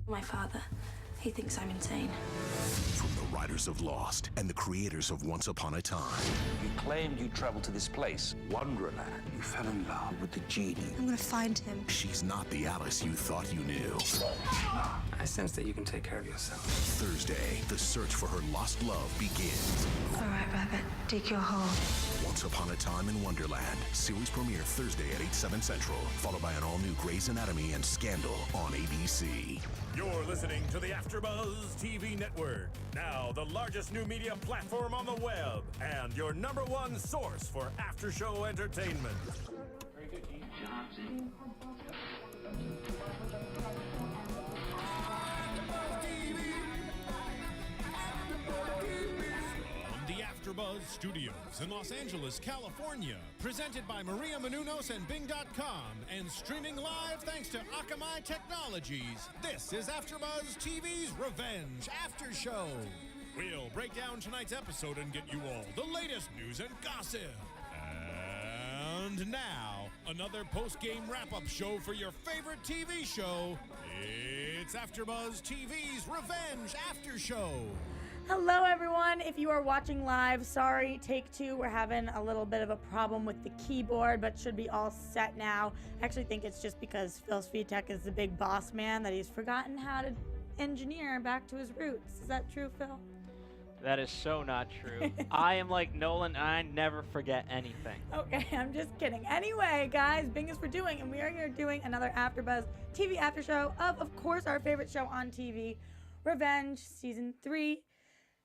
My father, he thinks I'm insane. From the writers of Lost and the creators of Once Upon a Time. You claimed you traveled to this place, Wonderland. You fell in love with the genie. I'm gonna find him. She's not the Alice you thought you knew. I sense that you can take care of yourself. Thursday, the search for her lost love begins. All right, Rabbit, dig your hole. Once Upon a Time in Wonderland. Series premiere Thursday at 8, 7 Central. Followed by an all-new Grey's Anatomy and Scandal on ABC. You're listening to the AFTERBUZZ TV Network. Now, the largest new media platform on the web. And your #1 source for after-show entertainment. Very good, Keith. Johnson. The AFTERBUZZ Studios in Los Angeles, California. Presented by Maria Menounos and Bing.com. And streaming live thanks to Akamai Technologies. This is AFTERBUZZ TV's Revenge After Show. We'll break down tonight's episode and get you all the latest news and gossip. And now, another post-game wrap-up show for your favorite TV show. It's AFTERBUZZ TV's Revenge After Show. Hello everyone, if you are watching live, sorry, take two, we're having a little bit of a problem with the keyboard, but should be all set now. I actually think it's just because Phil Svitek is the big boss man that he's forgotten how to engineer back to his roots. Is that true, Phil? That is so not true. I am like Nolan, I never forget anything. Okay, I'm just kidding. Anyway, guys, Bing is for doing, and we are here doing another AfterBuzz TV after show of course, our favorite show on TV, Revenge, Season 3.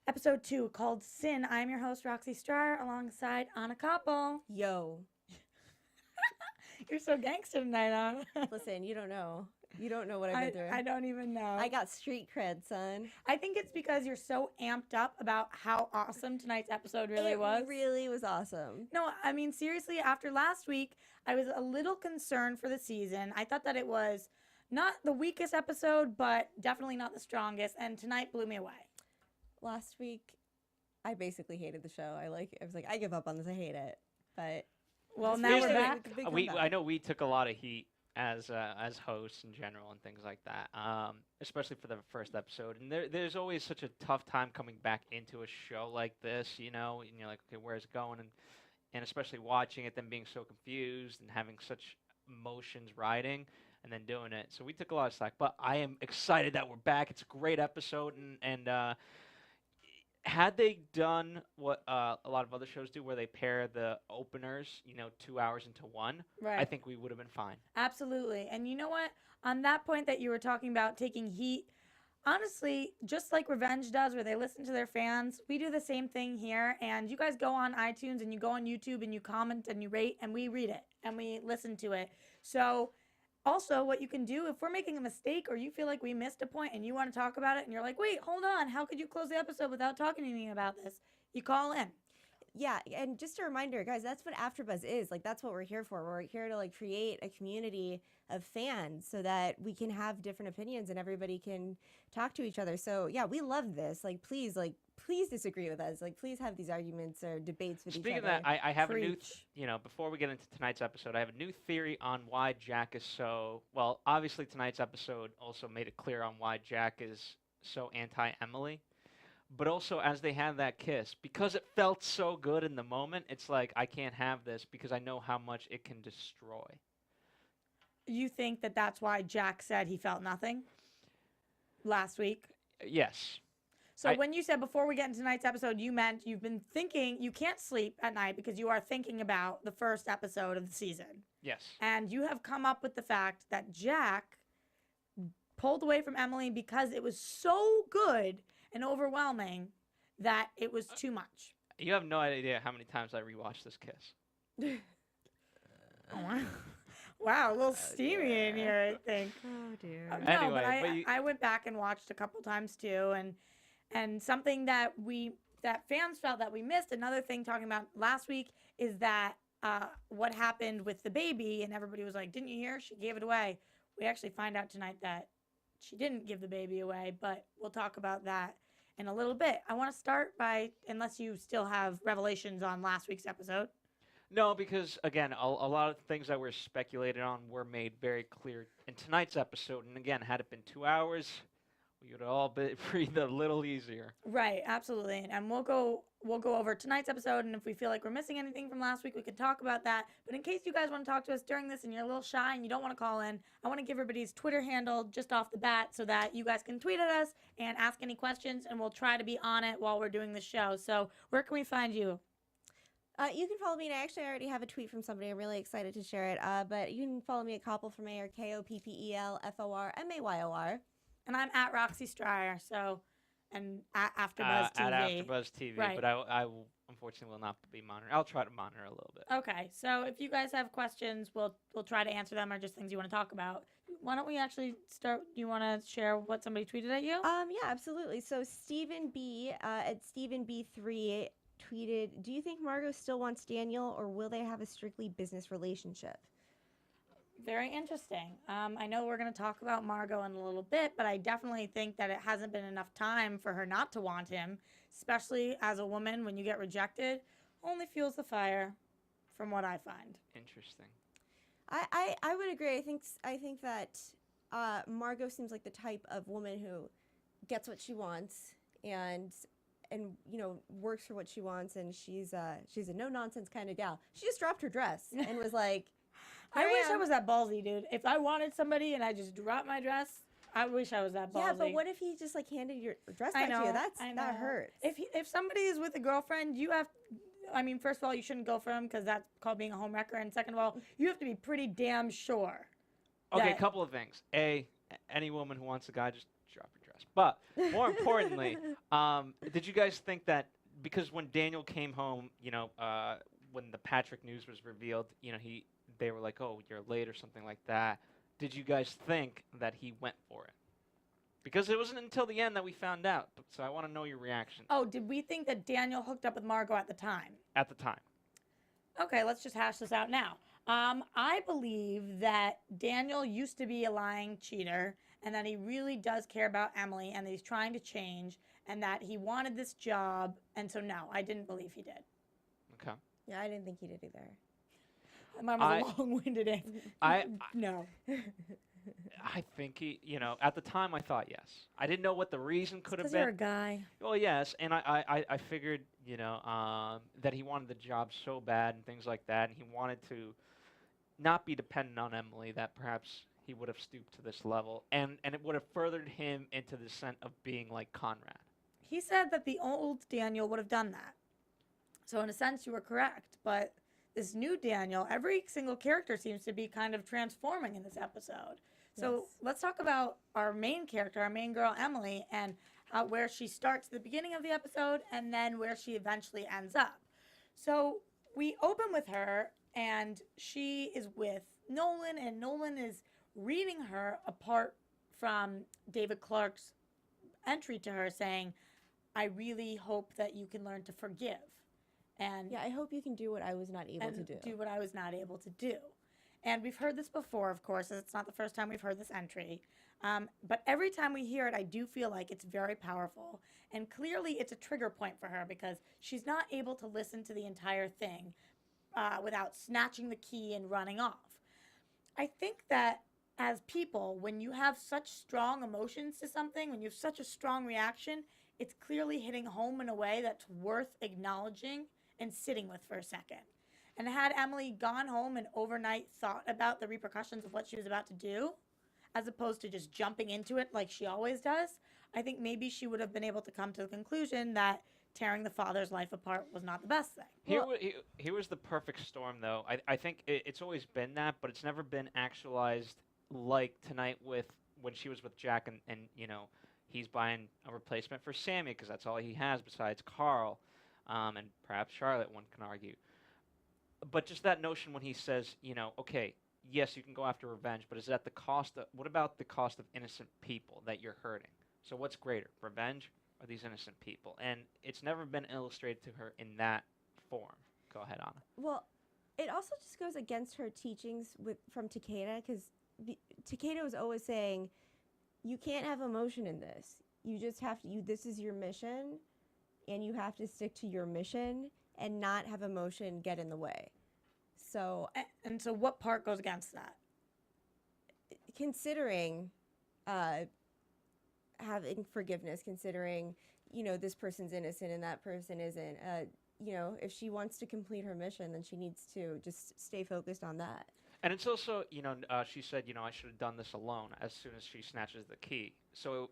Episode 2 called Sin. I'm your host, Roxy Striar, alongside Anna Koppel. Yo. You're so gangster tonight, huh? Listen, you don't know. You don't know what I've been through. I don't even know. I got street cred, son. I think it's because you're so amped up about how awesome tonight's episode really was. It really was awesome. No, I mean, seriously, after last week, I was a little concerned for the season. I thought that it was not the weakest episode, but definitely not the strongest, and tonight blew me away. Last week, I basically hated the show. I was like, I give up on this. I hate it. But well, now we're back. I know we took a lot of heat as hosts in general and things like that, especially for the first episode. And there's always such a tough time coming back into a show like this, you know, and you're like, okay, where's it going? And especially watching it, then being so confused and having such emotions riding and then doing it. So we took a lot of slack, but I am excited that we're back. It's a great episode, and had they done what a lot of other shows do, where they pair the openers, 2 hours into one, right, I think we would have been fine. Absolutely. And you know what? On that point that you were talking about taking heat, honestly, just like Revenge does, where they listen to their fans, we do the same thing here. And you guys go on iTunes and you go on YouTube and you comment and you rate, and we read it and we listen to it. So also, what you can do, if we're making a mistake or you feel like we missed a point and you want to talk about it and you're like, wait, hold on, how could you close the episode without talking to me about this? You call in. Yeah, and just a reminder, guys, that's what AfterBuzz is. Like, that's what we're here for. We're here to, create a community of fans so that we can have different opinions and everybody can talk to each other. So, yeah, we love this. Please disagree with us. Please have these arguments or debates with each other. Speaking of that, I have Preach. a new, before we get into tonight's episode, I have a new theory on why Jack is so, well, obviously tonight's episode also made it clear on why Jack is so anti-Emily. But also, as they had that kiss, because it felt so good in the moment, it's like, I can't have this because I know how much it can destroy. You think that that's why Jack said he felt nothing last week? Yes. So when you said before we get into tonight's episode, you meant you've been thinking, you can't sleep at night because you are thinking about the first episode of the season. Yes. And you have come up with the fact that Jack pulled away from Emily because it was so good and overwhelming that it was too much. You have no idea how many times I rewatched this kiss. Oh, wow. Wow, a little steamy in here, I think. Oh, dear. No, Anyway, but I went back and watched a couple times too, and something that fans felt that we missed, another thing talking about last week, is that what happened with the baby, and everybody was like, didn't you hear? She gave it away. We actually find out tonight that she didn't give the baby away, but we'll talk about that in a little bit. I want to start by, unless you still have revelations on last week's episode. No, because again, a lot of things that were speculated on were made very clear in tonight's episode. And again, had it been 2 hours, we would all breathe a little easier. Right, absolutely. And we'll go over tonight's episode, and if we feel like we're missing anything from last week, we could talk about that. But in case you guys want to talk to us during this and you're a little shy and you don't want to call in, I want to give everybody's Twitter handle just off the bat so that you guys can tweet at us and ask any questions, and we'll try to be on it while we're doing the show. So where can we find you? You can follow me, and I already have a tweet from somebody. I'm really excited to share it. But you can follow me at Koppel for Mayor, KOPPELFORMAYOR. And I'm at Roxy Striar, and at AFTERBUZZ TV. At AfterBuzz TV, Right. but I unfortunately will not be monitoring. I'll try to monitor a little bit. Okay, so if you guys have questions, we'll try to answer them, or just things you want to talk about. Why don't we actually start? Do you want to share what somebody tweeted at you? Yeah, absolutely. So Stephen B at Stephen B3 tweeted, "Do you think Margot still wants Daniel, or will they have a strictly business relationship?" Very interesting. I know we're going to talk about Margot in a little bit, but I definitely think that it hasn't been enough time for her not to want him, especially as a woman. When you get rejected, only fuels the fire, from what I find. Interesting. I would agree. I think that Margot seems like the type of woman who gets what she wants and works for what she wants, and she's a no nonsense kind of gal. She just dropped her dress and was like, I wish I was that ballsy, dude. If I wanted somebody and I just dropped my dress, I wish I was that ballsy. Yeah, but what if he just handed your dress back to you? That hurts. If somebody is with a girlfriend, first of all, you shouldn't go for him because that's called being a homewrecker, and second of all, you have to be pretty damn sure. Okay, a couple of things. Any woman who wants a guy, just drop your dress. But more importantly, did you guys think that because when Daniel came home, when the Patrick news was revealed, they were like, "Oh, you're late" or something like that. Did you guys think that he went for it? Because it wasn't until the end that we found out. So I want to know your reaction. Oh, did we think that Daniel hooked up with Margot at the time? At the time. Okay, let's just hash this out now. I believe that Daniel used to be a lying cheater, and that he really does care about Emily, and that he's trying to change, and that he wanted this job. And so, no, I didn't believe he did. Okay. Yeah, I didn't think he did either. Mine was a long-winded answer. No. I think he, at the time I thought yes. I didn't know what the reason could have Because been. you're a guy. Well, yes, and I figured, that he wanted the job so bad and things like that, and he wanted to not be dependent on Emily, that perhaps he would have stooped to this level, and it would have furthered him into the sense of being like Conrad. He said that the old Daniel would have done that. So in a sense, you were correct, but this new Daniel, every single character seems to be kind of transforming in this episode. So let's talk about our main character, our main girl, Emily, and where she starts at the beginning of the episode and then where she eventually ends up. So we open with her, and she is with Nolan, and Nolan is reading her apart from David Clark's entry to her saying, "I really hope that you can learn to forgive. And I hope you can do what I was not able to do. Do what I was not able to do." And we've heard this before, of course. It's not the first time we've heard this entry. But every time we hear it, I do feel like it's very powerful. And clearly it's a trigger point for her because she's not able to listen to the entire thing without snatching the key and running off. I think that as people, when you have such strong emotions to something, when you have such a strong reaction, it's clearly hitting home in a way that's worth acknowledging and sitting with for a second. And had Emily gone home and overnight thought about the repercussions of what she was about to do, as opposed to just jumping into it like she always does, I think maybe she would have been able to come to the conclusion that tearing the father's life apart was not the best thing. Here was the perfect storm, though. I think it's always been that, but it's never been actualized like tonight with when she was with Jack and he's buying a replacement for Sammy because that's all he has besides Carl and perhaps Charlotte, one can argue. But just that notion when he says, okay, yes, you can go after revenge, but is that the cost of, what about the cost of innocent people that you're hurting? So what's greater, revenge or these innocent people? And it's never been illustrated to her in that form. Go ahead, Anna. Well, it also just goes against her teachings from Takeda, because Takeda was always saying, you can't have emotion in this. You just have to, this is your mission, and you have to stick to your mission and not have emotion get in the way. So And so what part goes against that? considering having forgiveness, considering, you know, this person's innocent and that person isn't, you know, if she wants to complete her mission, then she needs to just stay focused on that. And it's also, you know, she said, you know, I should have done this alone as soon as she snatches the key. So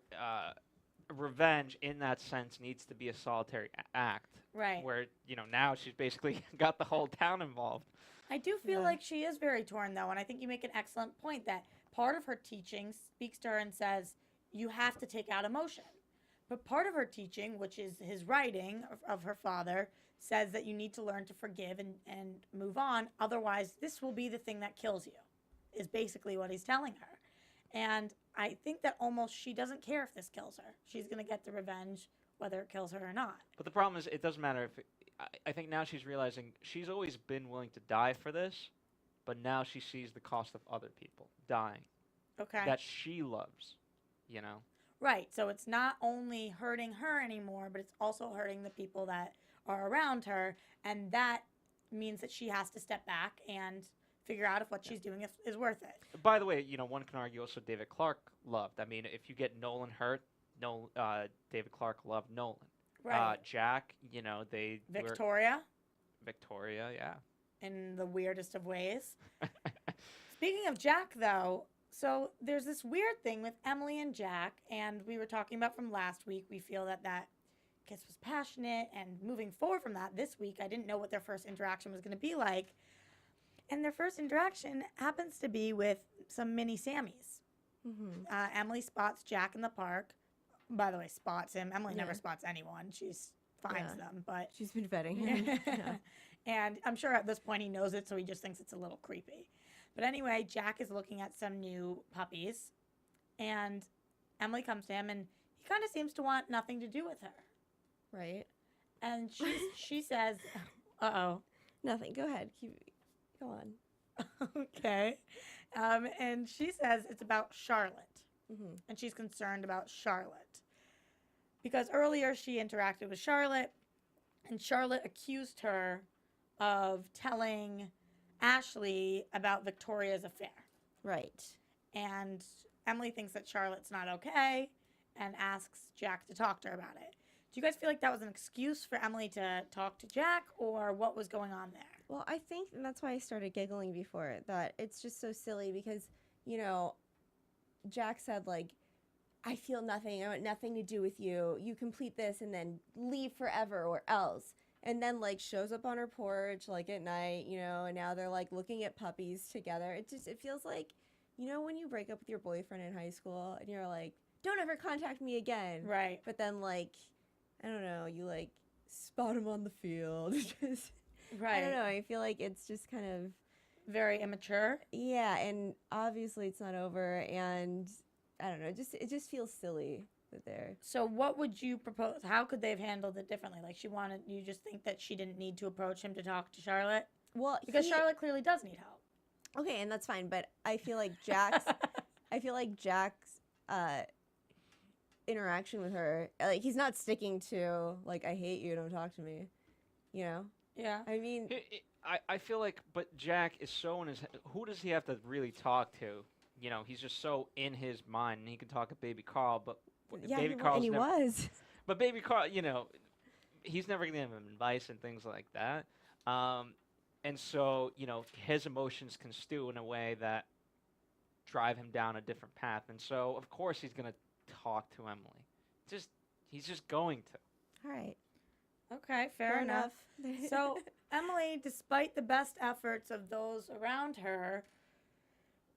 revenge in that sense needs to be a solitary act. Right. Where, you know, now she's basically got the whole town involved. I do feel like she is very torn, though, and I think you make an excellent point that part of her teaching speaks to her and says, you have to take out emotion. But part of her teaching, which is his writing of her father, says that you need to learn to forgive and move on. Otherwise, this will be the thing that kills you, is basically what he's telling her. And I think that almost she doesn't care if this kills her. She's going to get the revenge whether it kills her or not. But the problem is, it doesn't matter if I think now she's realizing she's always been willing to die for this, but now she sees the cost of other people dying. Okay. That she loves, you know? Right. So it's not only hurting her anymore, but it's also hurting the people that are around her. And that means that she has to step back and figure out if what she's doing is worth it. By the way, you know, one can argue also David Clark loved. I mean, if you get Nolan hurt, David Clark loved Nolan. Right. Jack, you know, they Victoria. Victoria, yeah. In the weirdest of ways. Speaking of Jack, though, so there's this weird thing with Emily and Jack, and we were talking about from last week. We feel that kiss was passionate, and moving forward from that, this week, I didn't know what their first interaction was going to be like. And their first interaction happens to be with some mini Sammys. Mm-hmm. Emily spots Jack in the park. By the way, spots him. Emily never spots anyone. She finds them, but she's been vetting him. Yeah. And I'm sure at this point he knows it, so he just thinks it's a little creepy. But anyway, Jack is looking at some new puppies, and Emily comes to him, and he kind of seems to want nothing to do with her. Right. And she says, "Uh-oh." Nothing. Go ahead. Go on. Okay. And she says it's about Charlotte. Mm-hmm. And she's concerned about Charlotte. Because earlier she interacted with Charlotte, and Charlotte accused her of telling Ashley about Victoria's affair. Right. And Emily thinks that Charlotte's not okay and asks Jack to talk to her about it. Do you guys feel like that was an excuse for Emily to talk to Jack, or what was going on there? Well, I think, and that's why I started giggling before, that it's just so silly because, you know, Jack said, like, I feel nothing. I want nothing to do with you. You complete this and then leave forever or else. And then, like, shows up on her porch, like, at night, you know, and now they're, like, looking at puppies together. It feels like, you know, when you break up with your boyfriend in high school and you're like, don't ever contact me again. Right. But then, like, I don't know, you, like, spot him on the field. Just, Right. I don't know. I feel like it's just kind of very immature. Yeah, and obviously it's not over, and I don't know, it just feels silly that they're... So what would you propose? How could they have handled it differently? Like, you just think that she didn't need to approach him to talk to Charlotte? Well, because Charlotte clearly does need help. Okay, and that's fine, but I feel like Jack's interaction with her, like, he's not sticking to, like, I hate you, don't talk to me, you know? Yeah. I mean... I feel like, but Jack is so in his head. Who does he have to really talk to? You know, he's just so in his mind, and he can talk to Baby Carl, but Baby Carl's he never, was. But Baby Carl, you know, he's never going to give him advice and things like that. And so, you know, his emotions can stew in a way that drive him down a different path. And so, of course, he's going to talk to Emily. He's just going to. All right. Okay, fair enough. So Emily, despite the best efforts of those around her,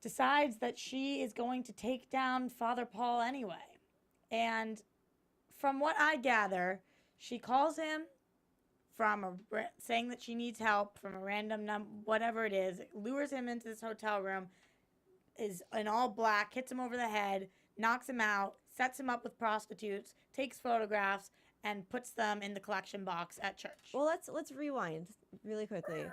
decides that she is going to take down Father Paul anyway. And from what I gather, she calls him from saying that she needs help from a random whatever it is, lures him into this hotel room, is in all black, hits him over the head, knocks him out, sets him up with prostitutes, takes photographs, and puts them in the collection box at church. Well, let's rewind really quickly.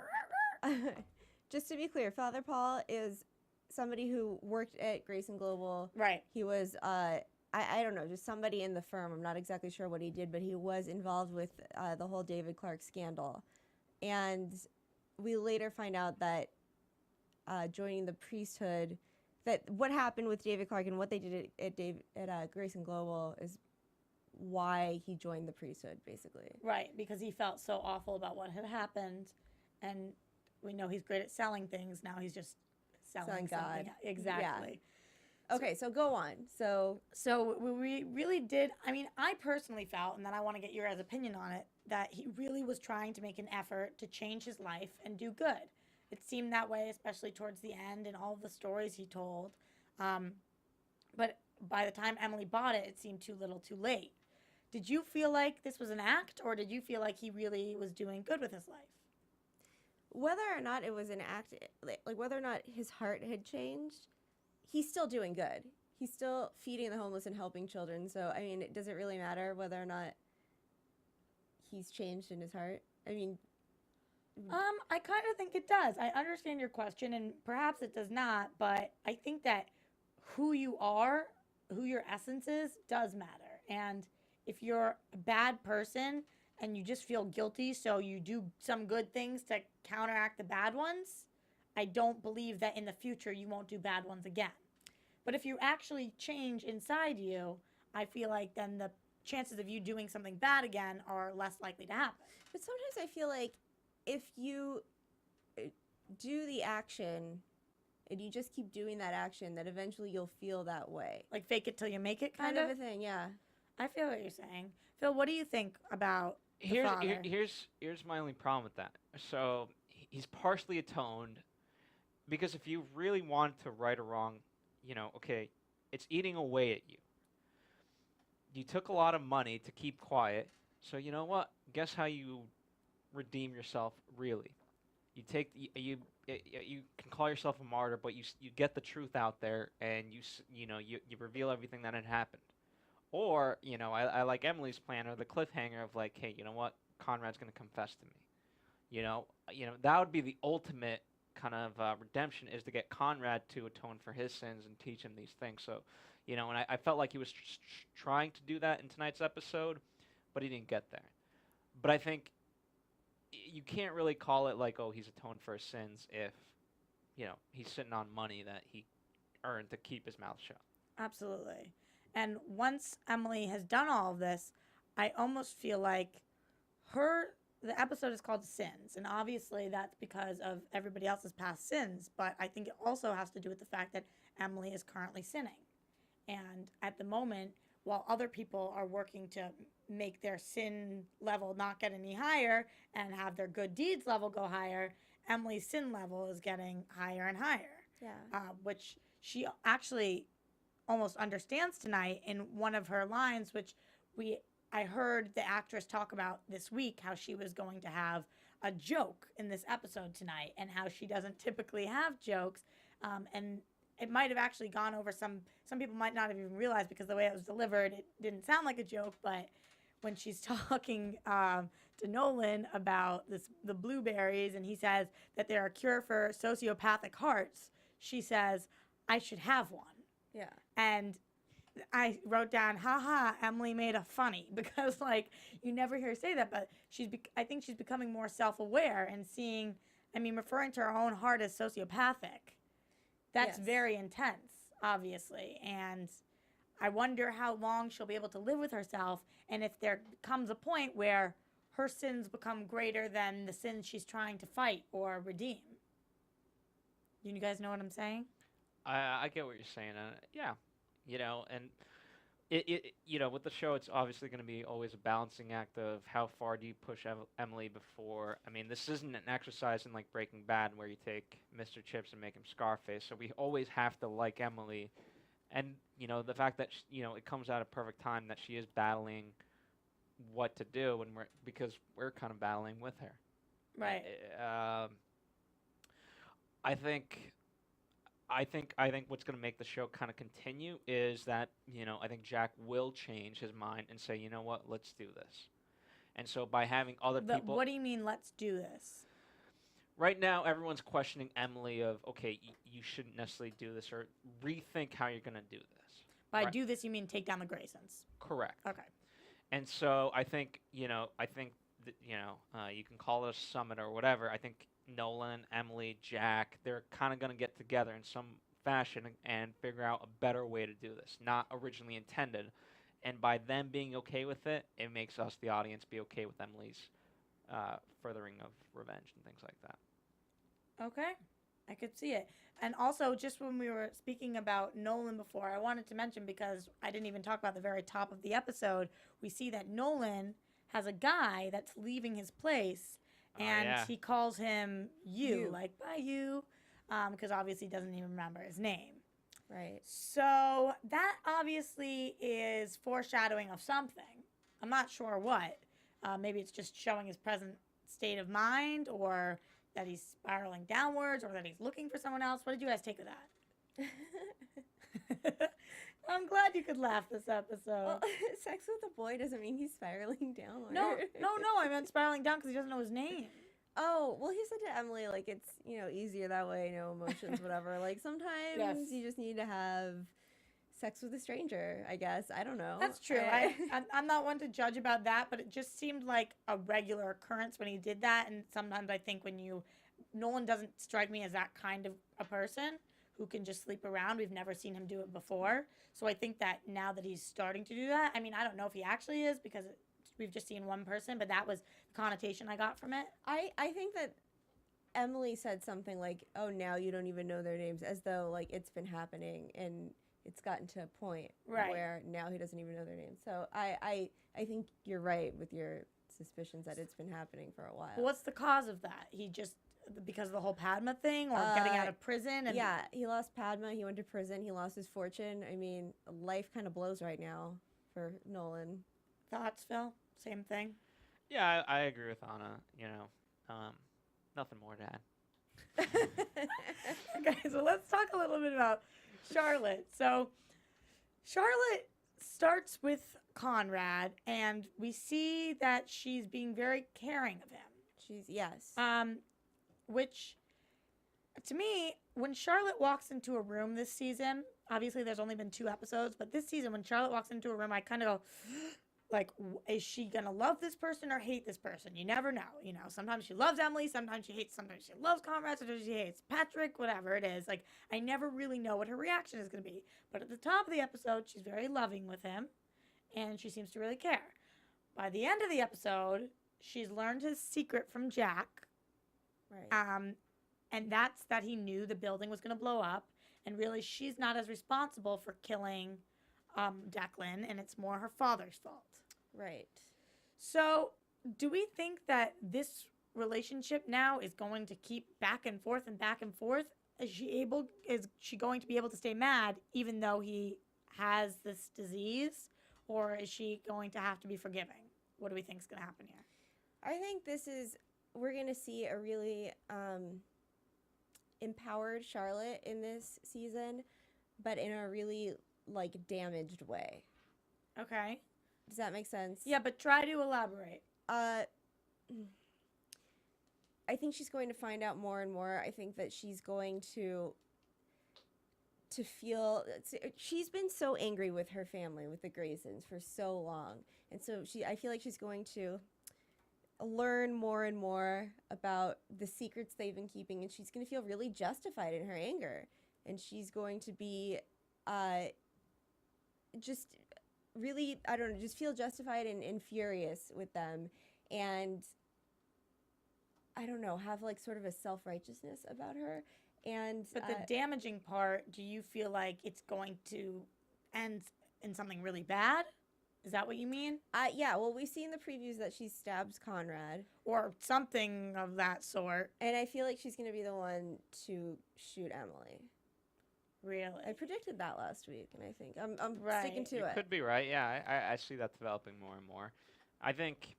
Just to be clear, Father Paul is somebody who worked at Grayson Global. Right. He was, I don't know, just somebody in the firm. I'm not exactly sure what he did, but he was involved with the whole David Clark scandal. And we later find out that joining the priesthood, that what happened with David Clark and what they did at Grayson Global is why he joined the priesthood, basically. Right, because he felt so awful about what had happened, and we know he's great at selling things. Now he's just selling God. something. Exactly. Yeah. Okay, so go on. So we really did. I mean, I personally felt, and then I want to get your guys' opinion on it, that he really was trying to make an effort to change his life and do good. It seemed that way, especially towards the end and all of the stories he told. But by the time Emily bought it, it seemed too little too late. Did you feel like this was an act, or did you feel like he really was doing good with his life? whether or not it was an act, like whether or not his heart had changed, he's still doing good. He's still feeding the homeless and helping children. So, I mean, it doesn't really matter whether or not he's changed in his heart. I mean, I kind of think it does. I understand your question, and perhaps it does not, but I think that who you are, who your essence is, does matter. And if you're a bad person and you just feel guilty, so you do some good things to counteract the bad ones, I don't believe that in the future you won't do bad ones again. But if you actually change inside you, I feel like then the chances of you doing something bad again are less likely to happen. But sometimes I feel like if you do the action and you just keep doing that action, that eventually you'll feel that way. Like fake it till you make it Kind of a thing, yeah. I feel what you're saying. Phil, what do you think about the father? Here's my only problem with that. So he's partially atoned because if you really wanted to right or wrong, you know, okay, it's eating away at you. You took a lot of money to keep quiet, so you know what? Guess how you redeem yourself really? You take you can call yourself a martyr, but you get the truth out there, and you reveal everything that had happened. Or, you know, I like Emily's plan, or the cliffhanger of like, hey, you know what? Conrad's going to confess to me. You know, that would be the ultimate kind of redemption, is to get Conrad to atone for his sins and teach him these things. So, you know, and I felt like he was trying to do that in tonight's episode, but he didn't get there. But I think you can't really call it like, oh, he's atoned for his sins if, you know, he's sitting on money that he earned to keep his mouth shut. Absolutely. And once Emily has done all of this, I almost feel like the episode is called Sins, and obviously that's because of everybody else's past sins, but I think it also has to do with the fact that Emily is currently sinning. And at the moment, while other people are working to make their sin level not get any higher and have their good deeds level go higher, Emily's sin level is getting higher and higher. Yeah. Which she actually almost understands tonight in one of her lines, which I heard the actress talk about this week, how she was going to have a joke in this episode tonight and how she doesn't typically have jokes. And it might have actually gone over some people might not have even realized, because the way it was delivered, it didn't sound like a joke. But when she's talking to Nolan about the blueberries, and he says that they're a cure for sociopathic hearts, she says, I should have one. Yeah. And I wrote down, haha, Emily made a funny, because like you never hear her say that, but I think she's becoming more self-aware and seeing, referring to her own heart as sociopathic. That's Yes. very intense, obviously. And I wonder how long she'll be able to live with herself, and if there comes a point where her sins become greater than the sins she's trying to fight or redeem. Do you guys know what I'm saying? I get what you're saying. Yeah, you know, and it you know, with the show, it's obviously going to be always a balancing act of how far do you push Emily before. I mean, this isn't an exercise in like Breaking Bad where you take Mr. Chips and make him Scarface. So we always have to like Emily, and you know, the fact that it comes out at a perfect time that she is battling what to do, and because we're kind of battling with her. Right. I think what's going to make the show kind of continue is that, I think Jack will change his mind and say, you know what, let's do this. And so by having other people... What do you mean, let's do this? Right now, everyone's questioning Emily of, okay, you shouldn't necessarily do this, or rethink how you're going to do this. By right? do this, you mean take down the Graysons? Correct. Okay. And so I think, you can call it a summit or whatever. I think Nolan, Emily, Jack, they're kind of going to get together in some fashion and figure out a better way to do this, not originally intended. And by them being okay with it, it makes us, the audience, be okay with Emily's furthering of revenge and things like that. Okay, I could see it. And also, just when we were speaking about Nolan before, I wanted to mention, because I didn't even talk about the very top of the episode, we see that Nolan has a guy that's leaving his place, and he calls him you, like, bye you, because obviously he doesn't even remember his name. Right. So that obviously is foreshadowing of something. I'm not sure what. Maybe it's just showing his present state of mind, or that he's spiraling downwards, or that he's looking for someone else. What did you guys take of that? I'm glad you could laugh this episode. Well, sex with a boy doesn't mean he's spiraling downward. No, I meant spiraling down because he doesn't know his name. Oh, well, he said to Emily, like, it's, easier that way, no emotions, whatever. Like, sometimes you just need to have sex with a stranger, I guess. I don't know. That's true. I'm not one to judge about that, but it just seemed like a regular occurrence when he did that. And sometimes I think Nolan doesn't strike me as that kind of a person who can just sleep around. We've never seen him do it before. So I think that now that he's starting to do that, I mean, I don't know if he actually is, because we've just seen one person, but that was the connotation I got from it. I think that Emily said something like, oh, now you don't even know their names, as though, like, it's been happening and it's gotten to a point where now he doesn't even know their names. So I think you're right with your suspicions that it's been happening for a while. Well, what's the cause of that? He just, because of the whole Padma thing, or getting out of prison? And yeah, he lost Padma, he went to prison, he lost his fortune. I mean, life kind of blows right now for Nolan. Thoughts, Phil? Same thing? Yeah, I agree with Anna. Nothing more to add. Okay, so let's talk a little bit about Charlotte. So Charlotte starts with Conrad, and we see that she's being very caring of him. Yes. Which, to me, when Charlotte walks into a room this season, obviously there's only been 2 episodes, but this season when Charlotte walks into a room, I kind of go, like, is she going to love this person or hate this person? You never know. Sometimes she loves Emily, sometimes she hates, sometimes she loves Conrad, sometimes she hates Patrick, whatever it is. Like, I never really know what her reaction is going to be. But at the top of the episode, she's very loving with him, and she seems to really care. By the end of the episode, she's learned his secret from Jack. Right. And that's that he knew the building was going to blow up, and really she's not as responsible for killing Declan, and it's more her father's fault. Right. So, do we think that this relationship now is going to keep back and forth and back and forth? Is she going to be able to stay mad even though he has this disease, or is she going to have to be forgiving? What do we think is going to happen here? I think we're going to see a really empowered Charlotte in this season, but in a really, like, damaged way. Okay. Does that make sense? Yeah, but try to elaborate. I think she's going to find out more and more. I think that she's going to feel, she's been so angry with her family, with the Graysons, for so long. And so I feel like she's going to learn more and more about the secrets they've been keeping, and she's going to feel really justified in her anger. And she's going to be just really, I don't know, just feel justified and furious with them. And I don't know, have like sort of a self-righteousness about her. But the damaging part, do you feel like it's going to end in something really bad? Is that what you mean? Yeah, well, we see in the previews that she stabs Conrad. Or something of that sort. And I feel like she's going to be the one to shoot Emily. Really? I predicted that last week, and I think I'm sticking to it. You could be right. Yeah, I see that developing more and more. I think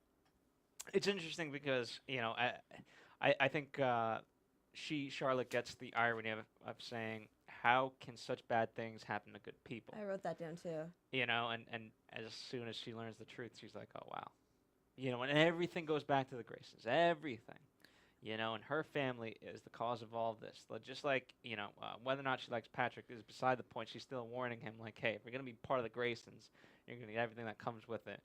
it's interesting because, I think Charlotte gets the irony of saying, how can such bad things happen to good people? I wrote that down too. And as soon as she learns the truth, she's like, oh, wow. And everything goes back to the Graysons. Everything. And her family is the cause of all of this. Just like, whether or not she likes Patrick is beside the point. She's still warning him, like, hey, if you're going to be part of the Graysons, you're going to get everything that comes with it.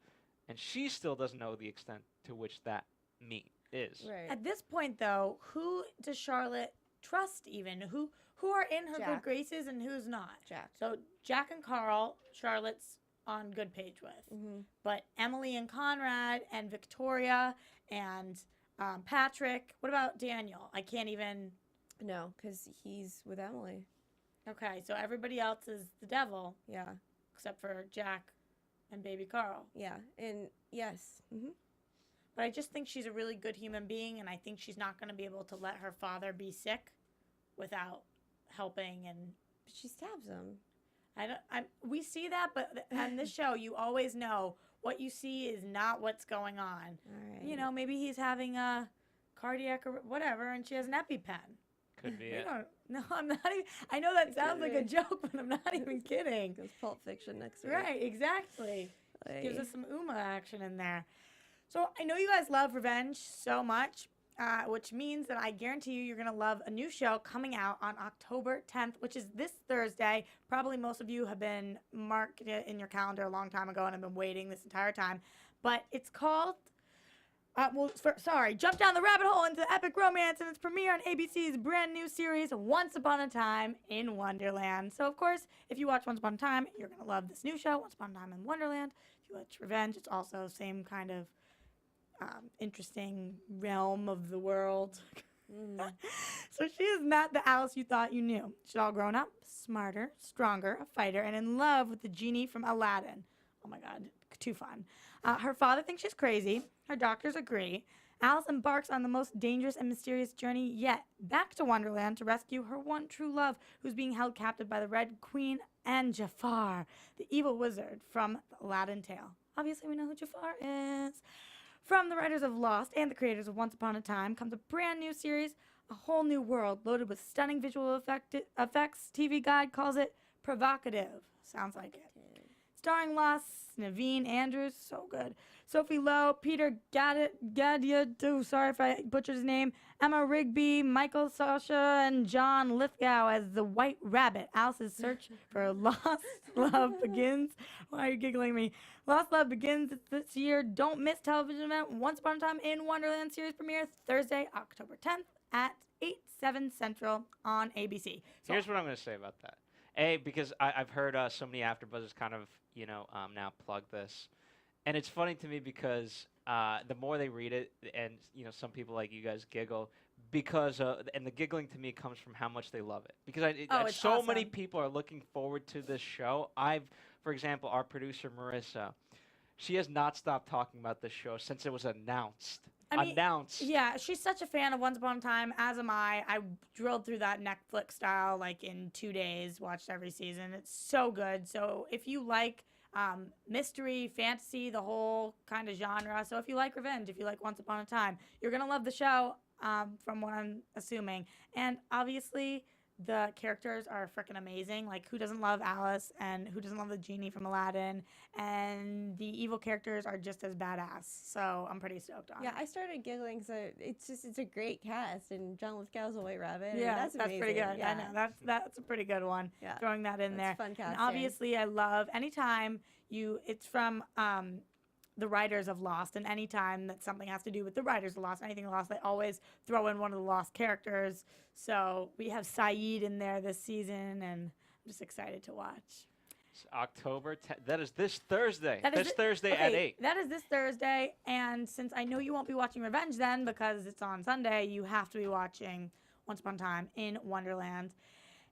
And she still doesn't know the extent to which that means. is. Right. At this point, though, who does Charlotte trust even? Who are in her good Jack. graces and who's not? Jack. So Jack and Carl, Charlotte's on good page with. Mm-hmm. But Emily and Conrad and Victoria and Patrick. What about Daniel? I can't even... No, because he's with Emily. Okay, so everybody else is the devil. Yeah. Except for Jack and baby Carl. Yeah. And yes. Mm-hmm. But I just think she's a really good human being, and I think she's not going to be able to let her father be sick without helping. And But she stabs him. we see that, but on this show, you always know what you see is not what's going on. All right. You know, maybe he's having a cardiac or whatever, and she has an EpiPen. Could be We it. don't- No, I'm not even. I know that sounds like a joke, but I'm not even kidding. Goes Pulp Fiction next week. Right, exactly. Like, Gives us some Uma action in there. So I know you guys love Revenge so much, which means that I guarantee you're going to love a new show coming out on October 10th, which is this Thursday. Probably most of you have been marked it in your calendar a long time ago and have been waiting this entire time. But it's called... Jump down the rabbit hole into epic romance and its premiere on ABC's brand new series, Once Upon a Time in Wonderland. So, of course, if you watch Once Upon a Time, you're going to love this new show, Once Upon a Time in Wonderland. If you watch Revenge, it's also same kind of interesting realm of the world. So she is not the Alice you thought you knew. She's all grown up, smarter, stronger, a fighter, and in love with the genie from Aladdin. Oh my God, too fun. Her father thinks she's crazy. Her doctors agree. Alice embarks on the most dangerous and mysterious journey yet, back to Wonderland to rescue her one true love, who's being held captive by the Red Queen and Jafar, the evil wizard from the Aladdin tale. Obviously, we know who Jafar is. From the writers of Lost and the creators of Once Upon a Time comes a brand new series, a whole new world loaded with stunning visual effects. TV Guide calls it provocative. Sounds like it. Starring Lost, Naveen Andrews, so good. Sophie Lowe, Peter Gadiadu, sorry if I butchered his name, Emma Rigby, Michael Sasha, and John Lithgow as the White Rabbit. Alice's search for Lost Love begins. Why are you giggling me? Lost Love begins this year. Don't miss television event Once Upon a Time in Wonderland series premiere Thursday, October 10th at 8/7 Central on ABC. So Here's what I'm going to say about that. Because I've heard so many AfterBuzzers kind of, now plug this. And it's funny to me because the more they read it, and, some people like you guys giggle, because, and the giggling to me comes from how much they love it. Because it's so many awesome. people are looking forward to this show. For example, our producer, Marissa, she has not stopped talking about this show since it was announced. Yeah, she's such a fan of Once Upon a Time, as am I. I drilled through that Netflix style like in 2 days, watched every season. It's so good. So if you like mystery, fantasy, the whole kind of genre, so if you like Revenge, if you like Once Upon a Time, you're going to love the show from what I'm assuming. And obviously, the characters are freaking amazing. Like, who doesn't love Alice, and who doesn't love the genie from Aladdin? And the evil characters are just as badass. So I'm pretty stoked on it. Yeah, I started giggling, so it's a great cast, and John Lithgow's a White Rabbit. and Yeah, that's amazing. pretty good. Yeah. I know that's a pretty good one. Yeah. Throwing that in That's there. fun And casting. obviously, I love anytime it's from the writers of Lost, and anytime that something has to do with the writers of Lost, anything Lost, they always throw in one of the Lost characters. So we have Saeed in there this season, and I'm just excited to watch. It's October 10th. That is this Thursday. That is Thursday at 8. That is this Thursday, and since I know you won't be watching Revenge then because it's on Sunday, you have to be watching Once Upon a Time in Wonderland.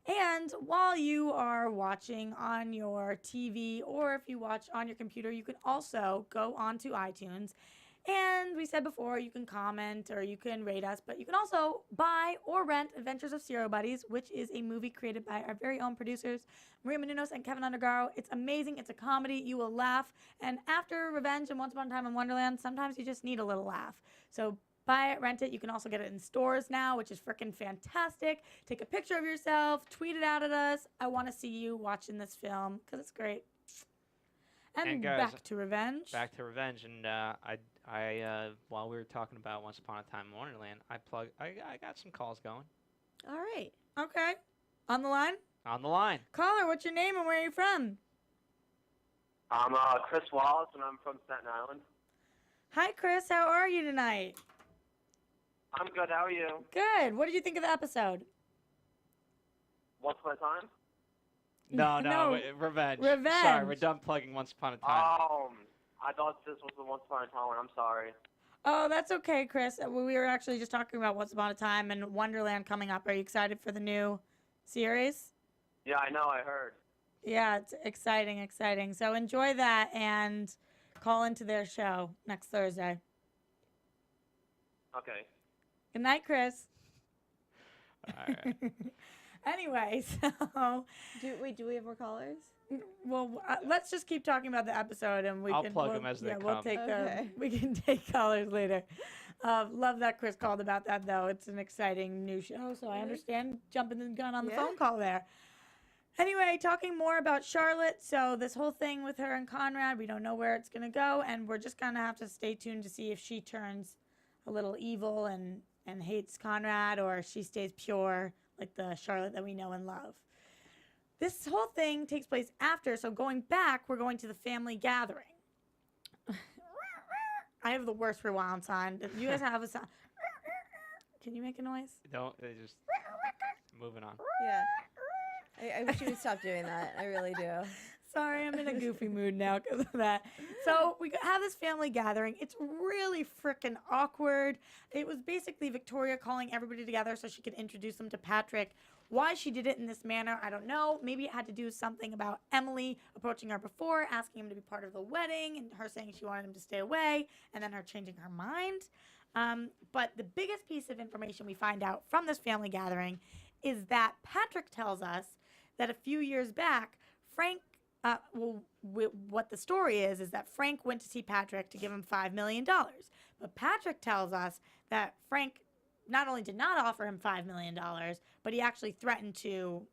And while you are watching on your TV, or if you watch on your computer, you can also go onto iTunes. And we said before, you can comment or you can rate us, but you can also buy or rent Adventures of Serial Buddies, which is a movie created by our very own producers, Maria Menounos and Kevin Undergaro. It's amazing. It's a comedy. You will laugh. And after Revenge and Once Upon a Time in Wonderland, sometimes you just need a little laugh. So buy it, rent it. You can also get it in stores now, which is freaking fantastic. Take a picture of yourself, tweet it out at us. I want to see you watching this film because it's great. And guys, back to Revenge. Back to Revenge, and I while we were talking about Once Upon a Time in Wonderland, I got some calls going. All right. Okay. On the line? On the line. Caller, what's your name and where are you from? I'm Chris Wallace, and I'm from Staten Island. Hi, Chris. How are you tonight? I'm good. How are you? Good. What did you think of the episode? Once Upon a Time? No, Revenge. Revenge. Sorry, we're done plugging Once Upon a Time. I thought this was the Once Upon a Time one. I'm sorry. Oh, that's okay, Chris. We were actually just talking about Once Upon a Time and Wonderland coming up. Are you excited for the new series? Yeah, I know. I heard. Yeah, it's exciting. So enjoy that and call into their show next Thursday. Okay. Good night, Chris. All right. Anyway, so Do we have more callers? well, let's just keep talking about the episode, and I'll plug them as they we'll come. take Okay. we can take callers later. Love that Chris called about that, though. It's an exciting new show, so I understand jumping the gun on the phone call there. Anyway, talking more about Charlotte. So this whole thing with her and Conrad, we don't know where it's gonna go, and we're just gonna have to stay tuned to see if she turns a little evil and hates Conrad, or if she stays pure like the Charlotte that we know and love. This whole thing takes place after, so going back, we're going to the family gathering. I have the worst rewound sign. Do you guys have a sound? Can you make a noise? Don't. They just moving on. Yeah. I wish you would stop doing that. I really do. Sorry, I'm in a goofy mood now because of that. So we have this family gathering. It's really freaking awkward. It was basically Victoria calling everybody together so she could introduce them to Patrick. Why she did it in this manner, I don't know. Maybe it had to do something about Emily approaching her before, asking him to be part of the wedding, and her saying she wanted him to stay away, and then her changing her mind. But the biggest piece of information we find out from this family gathering is that Patrick tells us that a few years back, Frank, what the story is that Frank went to see Patrick to give him $5 million. But Patrick tells us that Frank not only did not offer him $5 million, but he actually threatened to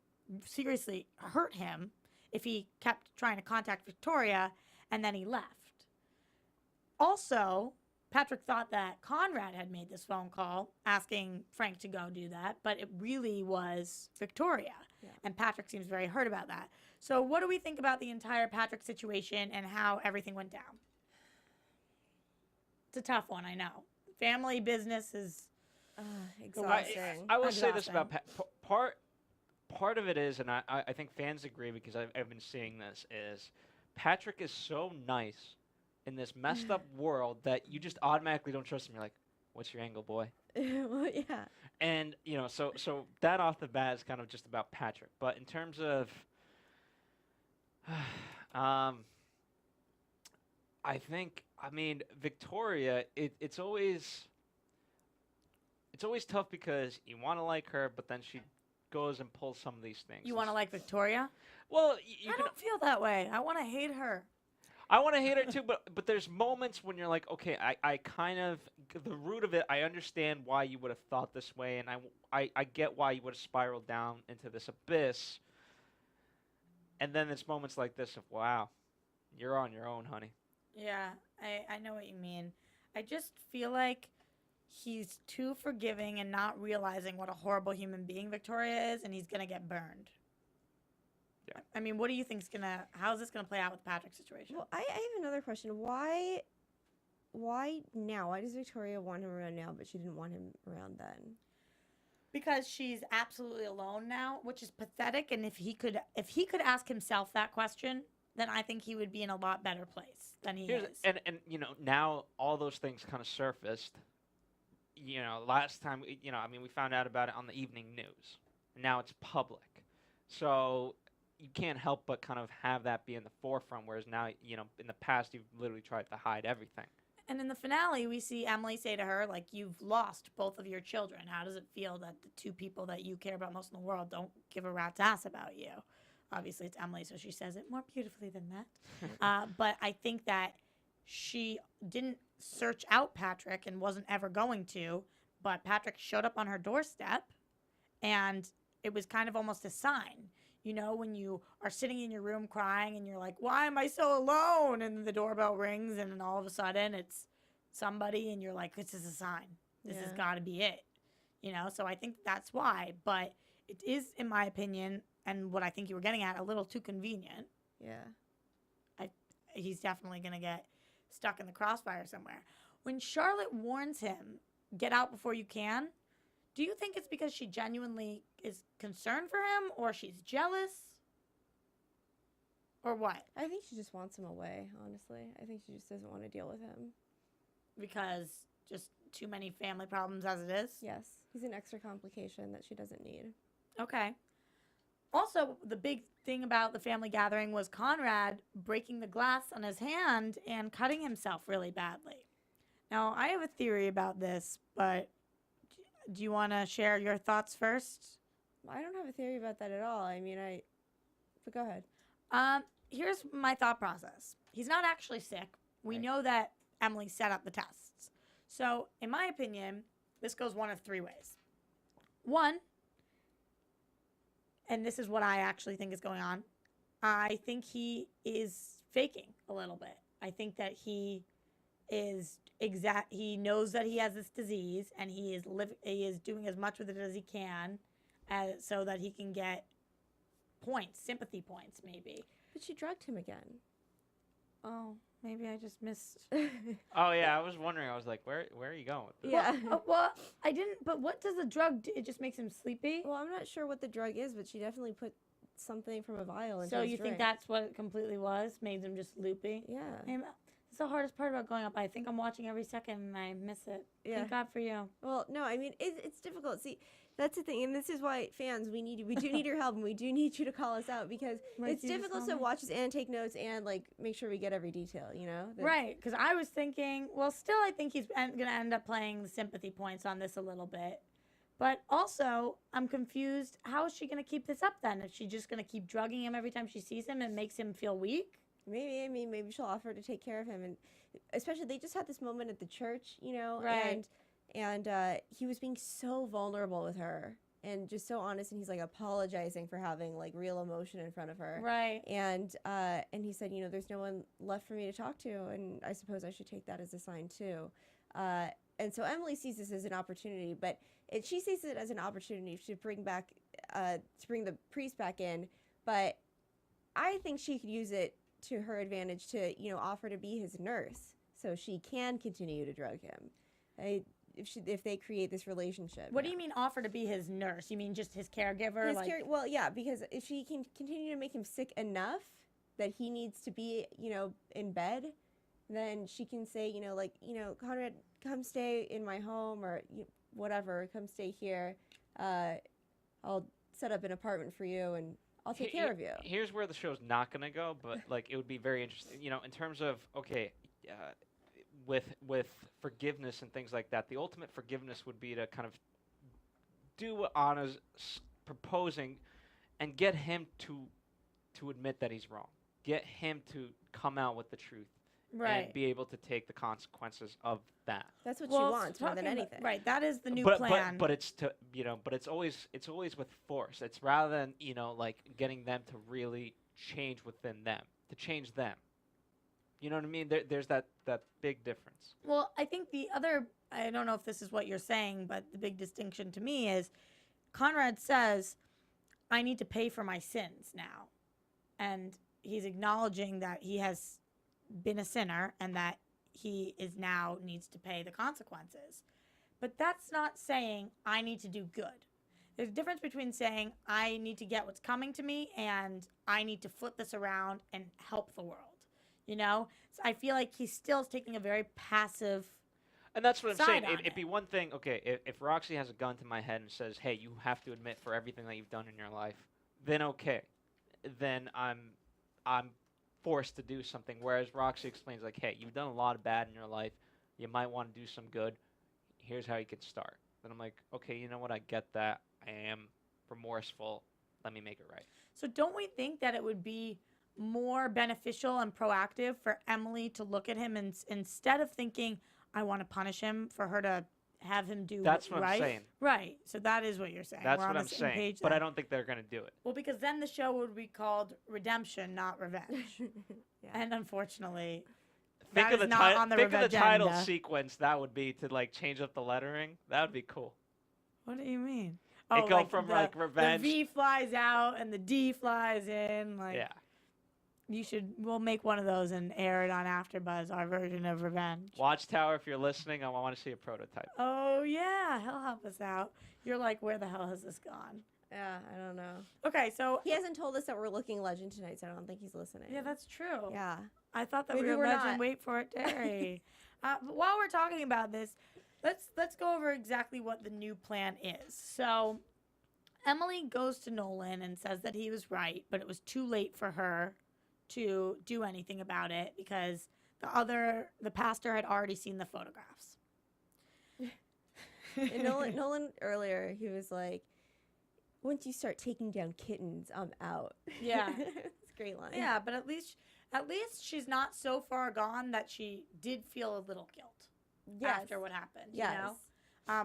seriously hurt him if he kept trying to contact Victoria, and then he left. Also, Patrick thought that Conrad had made this phone call asking Frank to go do that, but it really was Victoria. Yeah. And Patrick seems very hurt about that. So what do we think about the entire Patrick situation and how everything went down? It's a tough one, I know. Family business is exhausting. I will say this about part of it is, and I think fans agree because I've been seeing this, is Patrick is so nice in this messed up world that you just automatically don't trust him. You're like, what's your angle, boy? Well, yeah. And, you know, so that off the bat is kind of just about Patrick. But in terms of, I think, Victoria, it's always tough because you want to like her, but then she goes and pulls some of these things. You want to like Victoria? Well, I don't feel that way. I want to hate her. I want to hate her too, but there's moments when you're like, okay, I kind of, the root of it, I understand why you would have thought this way, and I get why you would have spiraled down into this abyss. And then there's moments like this of, wow, you're on your own, honey. Yeah, I know what you mean. I just feel like he's too forgiving and not realizing what a horrible human being Victoria is, and he's going to get burned. Yeah. I mean, what do you think's how's this gonna play out with Patrick's situation? Well, I have another question. Why now? Why does Victoria want him around now, but she didn't want him around then? Because she's absolutely alone now, which is pathetic. And if he could ask himself that question, then I think he would be in a lot better place than he is. And you know, now all those things kind of surfaced. You know, last time, we found out about it on the evening news. Now it's public. So you can't help but kind of have that be in the forefront, whereas now, in the past, you've literally tried to hide everything. And in the finale, we see Emily say to her, like, you've lost both of your children. How does it feel that the two people that you care about most in the world don't give a rat's ass about you? Obviously, it's Emily, so she says it more beautifully than that. But I think that she didn't search out Patrick and wasn't ever going to, but Patrick showed up on her doorstep, and it was kind of almost a sign. You know, when you are sitting in your room crying and you're like, why am I so alone? And the doorbell rings and then all of a sudden it's somebody and you're like, this is a sign. This has got to be it. So I think that's why. But it is, in my opinion, and what I think you were getting at, a little too convenient. Yeah. He's definitely going to get stuck in the crossfire somewhere. When Charlotte warns him get out before you can. Do you think it's because she genuinely is concerned for him, or she's jealous, or what? I think she just wants him away, honestly. I think she just doesn't want to deal with him. Because just too many family problems as it is? Yes. He's an extra complication that she doesn't need. Okay. Also, the big thing about the family gathering was Conrad breaking the glass on his hand and cutting himself really badly. Now, I have a theory about this, but do you want to share your thoughts first? I don't have a theory about that at all. I mean, but go ahead. Here's my thought process. He's not actually sick. We know that Emily set up the tests. So, in my opinion, this goes one of three ways. One, and this is what I actually think is going on, I think he is faking a little bit. I think that he knows that he has this disease, and he is doing as much with it as he can, so that he can get points, sympathy points, maybe. But she drugged him again. Oh, maybe I just missed. Oh yeah, I was wondering. I was like, where are you going with this? Yeah. Well, I didn't. But what does the drug do? It just makes him sleepy. Well, I'm not sure what the drug is, but she definitely put something from a vial into So his you drink. think that's what it completely was? Made him just loopy? Yeah. It's the hardest part about going up. I think I'm watching every second and I miss it. Yeah. Thank God for you. Well, no, I mean, it's difficult. See, that's the thing, and this is why fans, we do need your help, and we do need you to call us out, because it's difficult to watch us and take notes and like make sure we get every detail, you know? Right, because I was thinking, well, still I think he's going to end up playing the sympathy points on this a little bit. But also, I'm confused. How is she going to keep this up then? Is she just going to keep drugging him every time she sees him and makes him feel weak? Maybe, I mean, maybe she'll offer to take care of him, and especially they just had this moment at the church, you know? Right. And he was being so vulnerable with her and just so honest, and he's like apologizing for having like real emotion in front of her. Right. And he said, you know, there's no one left for me to talk to, and I suppose I should take that as a sign too. And so Emily sees this as an opportunity, but she sees it as an opportunity to bring the priest back in. But I think she could use it to her advantage to, you know, offer to be his nurse so she can continue to drug him. If they create this relationship. What do you mean offer to be his nurse? You mean just his caregiver? Well, yeah, because if she can continue to make him sick enough that he needs to be, you know, in bed, then she can say, you know, like, you know, Conrad, come stay in my home, or whatever, come stay here. I'll set up an apartment for you, and I'll take care of you. Here's where the show's not going to go, but like it would be very interesting, you know, in terms of, okay, with forgiveness and things like that. The ultimate forgiveness would be to kind of do what Anna's proposing and get him to admit that he's wrong. Get him to come out with the truth. Right. And be able to take the consequences of that. That's what she wants more than anything. Right. That is the new plan. But it's to, you know, but it's always with force. It's rather than, you know, like getting them to really change within them, to change them. You know what I mean? There's that big difference. Well, I think I don't know if this is what you're saying, but the big distinction to me is Conrad says, I need to pay for my sins now. And he's acknowledging that he has been a sinner and that he is now needs to pay the consequences. But that's not saying I need to do good. There's a difference between saying I need to get what's coming to me and I need to flip this around and help the world. You know? So I feel like he's still taking a very passive And that's what I'm saying. side on It'd be one thing, okay, if Roxy has a gun to my head and says, hey, you have to admit for everything that you've done in your life, then okay. Then I'm forced to do something. Whereas Roxy explains, like, hey, you've done a lot of bad in your life. You might want to do some good. Here's how you can start. Then I'm like, okay, you know what? I get that. I am remorseful. Let me make it right. So don't we think that it would be more beneficial and proactive for Emily to look at him and instead of thinking, I want to punish him, for her to have him do That's what right? I'm saying. Right. So that is what you're saying. That's We're on what I'm the same saying. page But then. I don't think they're going to do it. Well, because then the show would be called Redemption, not Revenge. Yeah. And unfortunately, Think that of is the not on the think of Revenge the title agenda. sequence that would be to like change up the lettering. That would be cool. What do you mean? It go from, like, Revenge- The V flies out and the D flies in. Like, Yeah. We'll make one of those and air it on AfterBuzz, our version of Revenge. Watchtower, if you're listening, I want to see a prototype. Oh, yeah. He'll help us out. You're like, where the hell has this gone? Yeah, I don't know. Okay, so... He hasn't told us that we're looking legend tonight, so I don't think he's listening. Yeah, that's true. Yeah. I thought that Maybe we were we're legend. not. Wait for it, Terry. But while we're talking about this, let's go over exactly what the new plan is. So, Emily goes to Nolan and says that he was right, but it was too late for her to do anything about it because the pastor had already seen the photographs. And Nolan earlier, he was like, once you start taking down kittens, I'm out. Yeah. It's a great line. Yeah, but at least she's not so far gone that she did feel a little guilt after what happened, you know?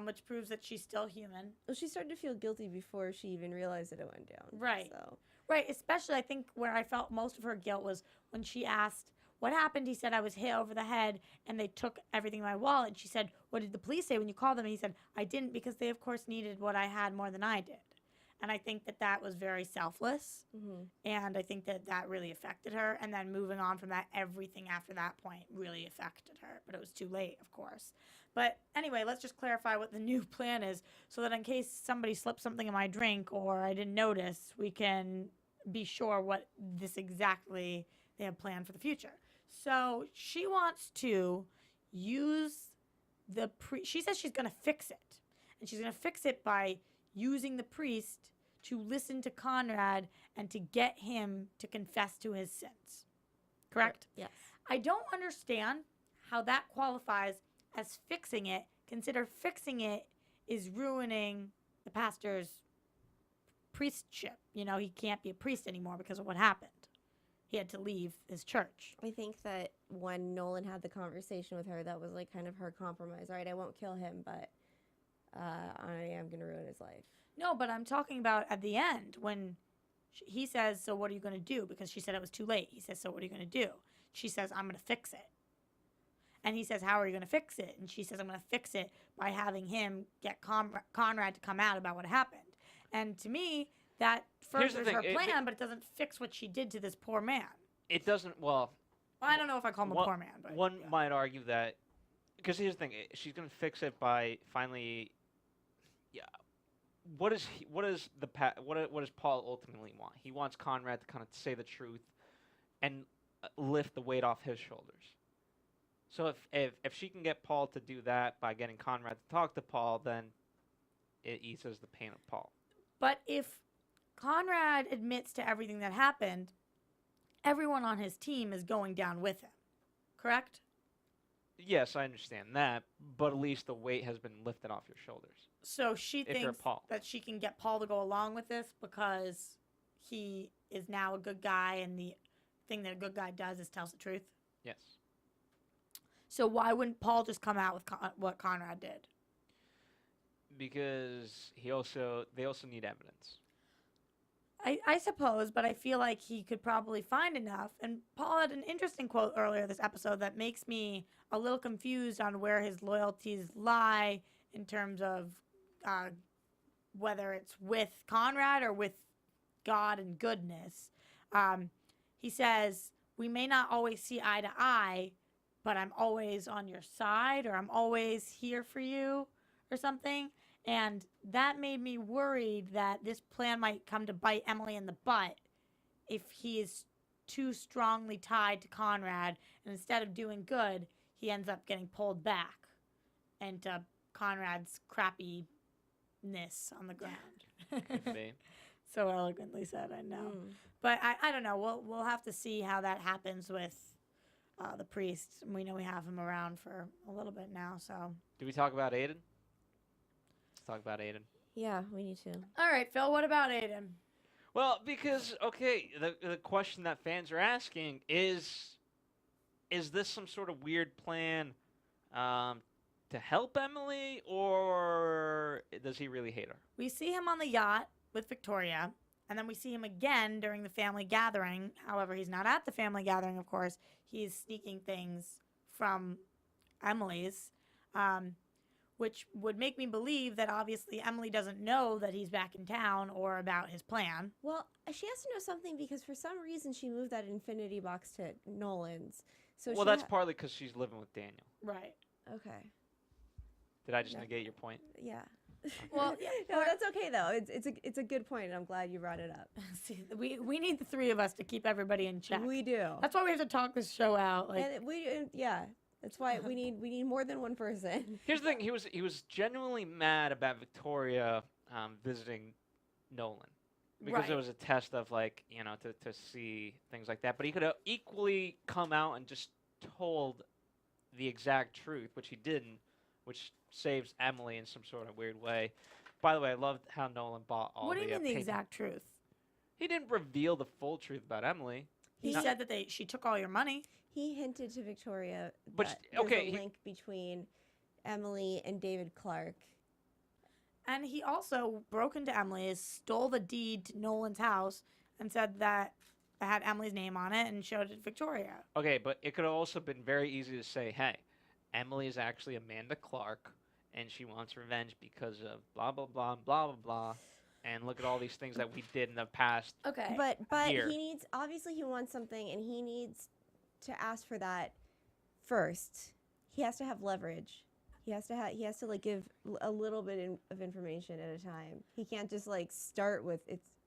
Which proves that she's still human. Well, she started to feel guilty before she even realized that it went down. Right. So. Right, especially I think where I felt most of her guilt was when she asked, what happened? He said, I was hit over the head and they took everything in my wallet. And she said, what did the police say when you called them? And he said, I didn't because they, of course, needed what I had more than I did. And I think that that was very selfless. Mm-hmm. And I think that that really affected her. And then moving on from that, everything after that point really affected her. But it was too late, of course. But anyway, let's just clarify what the new plan is so that in case somebody slipped something in my drink or I didn't notice, we can be sure what this exactly they have planned for the future. So she wants to use she says she's going to fix it. And she's going to fix it by using the priest to listen to Conrad and to get him to confess to his sins. Correct? Yes. I don't understand how that qualifies as fixing it. Consider fixing it is ruining the pastor's priestship. You know, he can't be a priest anymore because of what happened. He had to leave his church. I think that when Nolan had the conversation with her, that was like kind of her compromise. All right, I won't kill him, but I am going to ruin his life. No, but I'm talking about at the end when he says, so what are you going to do? Because she said it was too late. He says, so what are you going to do? She says, I'm going to fix it. And he says, how are you going to fix it? And she says, I'm going to fix it by having him get Conrad to come out about what happened. And to me, that furthers her plan, but it doesn't fix what she did to this poor man. It doesn't, well... I don't know if I call him a poor man, but... One might argue that... Because here's the thing. She's going to fix it by finally... Yeah. What does Paul ultimately want? He wants Conrad to kind of say the truth and lift the weight off his shoulders. So if she can get Paul to do that by getting Conrad to talk to Paul, then it eases the pain of Paul. But if Conrad admits to everything that happened, everyone on his team is going down with him. Correct? Yes, I understand that, but at least the weight has been lifted off your shoulders. So she If you're thinks Paul. that she can get Paul to go along with this because he is now a good guy and the thing that a good guy does is tells the truth? Yes. So why wouldn't Paul just come out with what Conrad did? Because they also need evidence. I suppose, but I feel like he could probably find enough. And Paul had an interesting quote earlier this episode that makes me a little confused on where his loyalties lie in terms of whether it's with Conrad or with God and goodness. He says, we may not always see eye to eye, but I'm always on your side, or I'm always here for you, or something. And that made me worried that this plan might come to bite Emily in the butt if he is too strongly tied to Conrad. And instead of doing good, he ends up getting pulled back into Conrad's crappiness on the ground. Could be. So eloquently said, I know. But I don't know. We'll have to see how that happens with the priest. We know we have him around for a little bit now. So. Do we talk about Aiden? Talk about Aiden. Yeah, we need to. All right, Phil, what about Aiden? Well, because, okay, the question that fans are asking is this some sort of weird plan to help Emily, or does he really hate her? We see him on the yacht with Victoria, and then we see him again during the family gathering. However, he's not at the family gathering, of course. He's sneaking things from Emily's. which would make me believe that obviously Emily doesn't know that he's back in town or about his plan. Well, she has to know something because for some reason she moved that infinity box to Nolan's. So Well, that's partly because she's living with Daniel. Right. Okay. Did I just negate your point? Yeah. Well, yeah, no, that's okay though. It's a good point, and I'm glad you brought it up. See, we need the three of us to keep everybody in check. We do. That's why we have to talk this show out. Like, And that's why we need more than one person. Here's the thing: he was genuinely mad about Victoria visiting Nolan because it was a test of like to see things like that. But he could have equally come out and just told the exact truth, which he didn't, which saves Emily in some sort of weird way. By the way, I loved how Nolan bought all. What do you mean the painting. exact truth? He didn't reveal the full truth about Emily. He said that she took all your money. He hinted to Victoria But that okay, there's a link between Emily and David Clark. And he also broke into Emily's, stole the deed to Nolan's house, and said that it had Emily's name on it and showed it to Victoria. Okay, but it could have also been very easy to say, hey, Emily is actually Amanda Clark, and she wants revenge because of blah, blah, blah, blah, blah, blah. And look at all these things that we did in the past. Okay. But year. he needs, obviously he wants something, and he needs to ask for that first. He has to have leverage. He has to like give a little bit of information at a time. He can't just like start with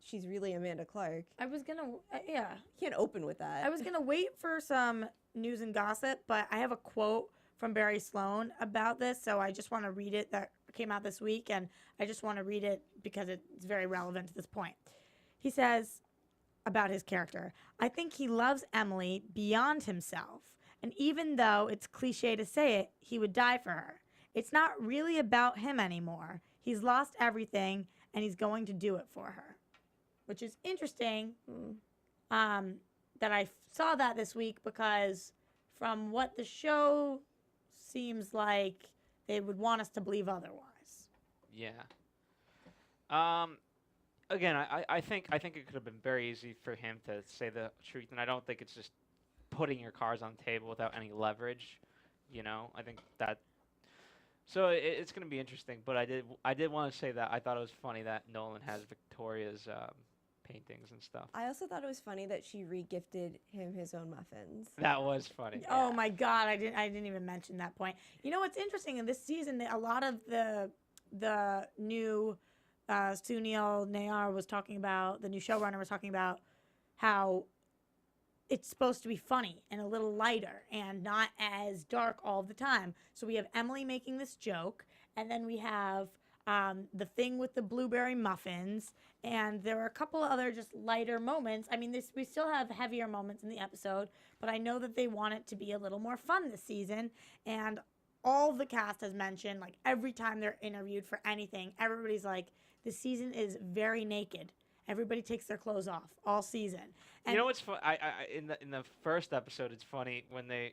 she's really Amanda Clark. I was gonna, yeah. He can't open with that. I was gonna wait for some news and gossip, but I have a quote from Barry Sloan about this, so I just want to read it. That came out this week, and I just want to read it because it's very relevant to this point. He says about his character, I think he loves Emily beyond himself, and even though it's cliche to say it, he would die for her. It's not really about him anymore. He's lost everything, and he's going to do it for her, which is interesting. That I saw that this week because from what the show seems like, they would want us to believe otherwise. Yeah. Again, I think it could have been very easy for him to say the truth, and I don't think it's just putting your cards on the table without any leverage. I think that. So it's going to be interesting, but I did want to say that I thought it was funny that Nolan has Victoria's paintings and stuff. I also thought it was funny that she re-gifted him his own muffins. That was funny. Oh my God, I didn't even mention that point. You know what's interesting in this season? A lot of the new Sunil Nayar was talking about, the new showrunner was talking about how it's supposed to be funny and a little lighter and not as dark all the time. So we have Emily making this joke, and then we have the thing with the blueberry muffins, and there are a couple other just lighter moments. I mean, we still have heavier moments in the episode, but I know that they want it to be a little more fun this season, and all the cast has mentioned, like every time they're interviewed for anything, everybody's like, the season is very naked. Everybody takes their clothes off all season. And you know what's fun? In the first episode, it's funny when they